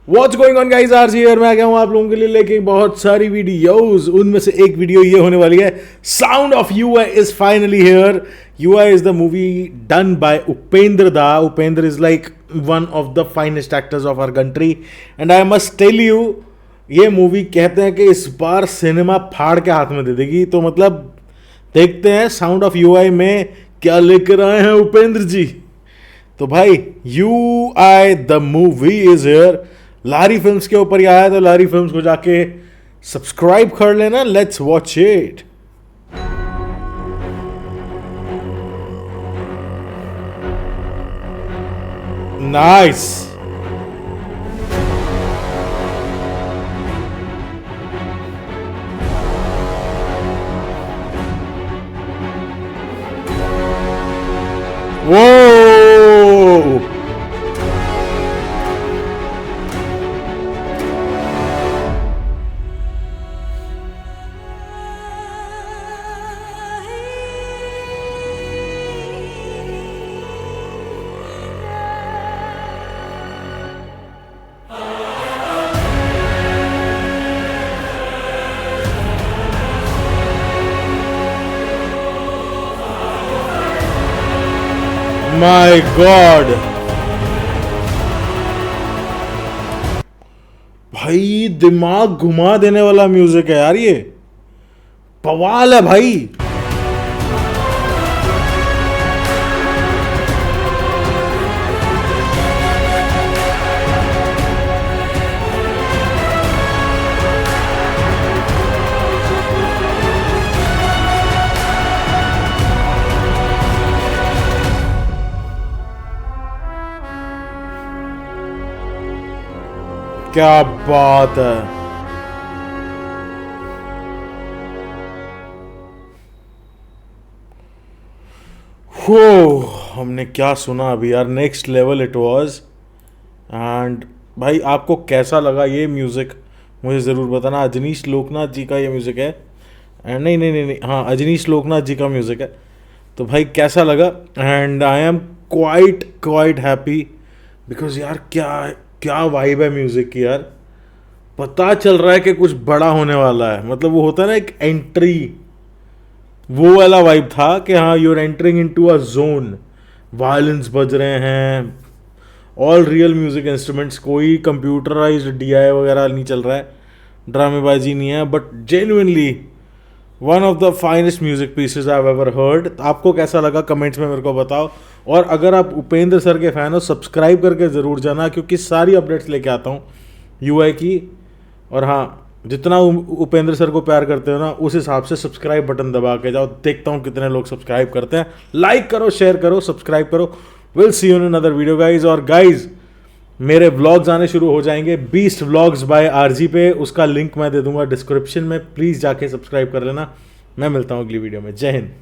What's going on guys, RG here. मैं आ गया हूँ आप लोगों के लिए लेके बहुत सारी वीडियोस। उनमें से एक वीडियो ये होने वाली है, sound of UI is finally here. UI is the movie done by Upendra दा। Upendra is like one of the finest actors of our country and I must tell you, ये मूवी कहते हैं कि इस बार सिनेमा फाड़ के हाथ में दे देगी। तो मतलब देखते हैं साउंड ऑफ यूआई में क्या लेकर आए हैं उपेंद्र जी। तो भाई U I the movie is here. Lahari Films के ऊपर ही आया, तो लारी फिल्म्स को जाके सब्सक्राइब कर लेना। Let's watch it. नाइस। वो माय गॉड भाई, दिमाग घुमा देने वाला म्यूजिक है यार, ये बवाल है भाई। क्या बात है। हो, हमने क्या सुना अभी यार, next level it was. And भाई आपको कैसा लगा ये म्यूज़िक मुझे ज़रूर बताना। अजनीश लोकनाथ जी का ये म्यूज़िक है। नहीं नहीं नहीं नहीं, हाँ अजनीश लोकनाथ जी का म्यूज़िक है। तो भाई कैसा लगा? And I am quite happy because यार क्या वाइब है म्यूज़िक की यार। पता चल रहा है कि कुछ बड़ा होने वाला है। मतलब वो होता है ना एक एंट्री, वो वाला वाइब था कि हाँ you are entering into a zone. Violins बज रहे हैं, ऑल रियल म्यूजिक इंस्ट्रूमेंट्स, कोई कंप्यूटराइज्ड डीआई वगैरह नहीं चल रहा है, ड्रामेबाजी नहीं है, but genuinely one of the finest music pieces I have ever heard. आपको कैसा लगा कमेंट्स में मेरे को बताओ। और अगर आप उपेंद्र सर के फैन हो, सब्सक्राइब करके ज़रूर जाना, क्योंकि सारी अपडेट्स लेके आता हूँ यूआई की। और हाँ, जितना उपेंद्र सर को प्यार करते हो ना, उस हिसाब से सब्सक्राइब बटन दबा के जाओ। देखता हूँ कितने लोग सब्सक्राइब करते हैं। लाइक करो, शेयर करो, सब्सक्राइब करो। Will see you in another video guys. और गाइज मेरे व्लॉग्स आने शुरू हो जाएंगे, बीस्ट व्लॉग्स बाय आरजी पे। उसका लिंक मैं दे दूंगा डिस्क्रिप्शन में, प्लीज़ जाके सब्सक्राइब कर लेना। मैं मिलता हूँ अगली वीडियो में। जय हिंद।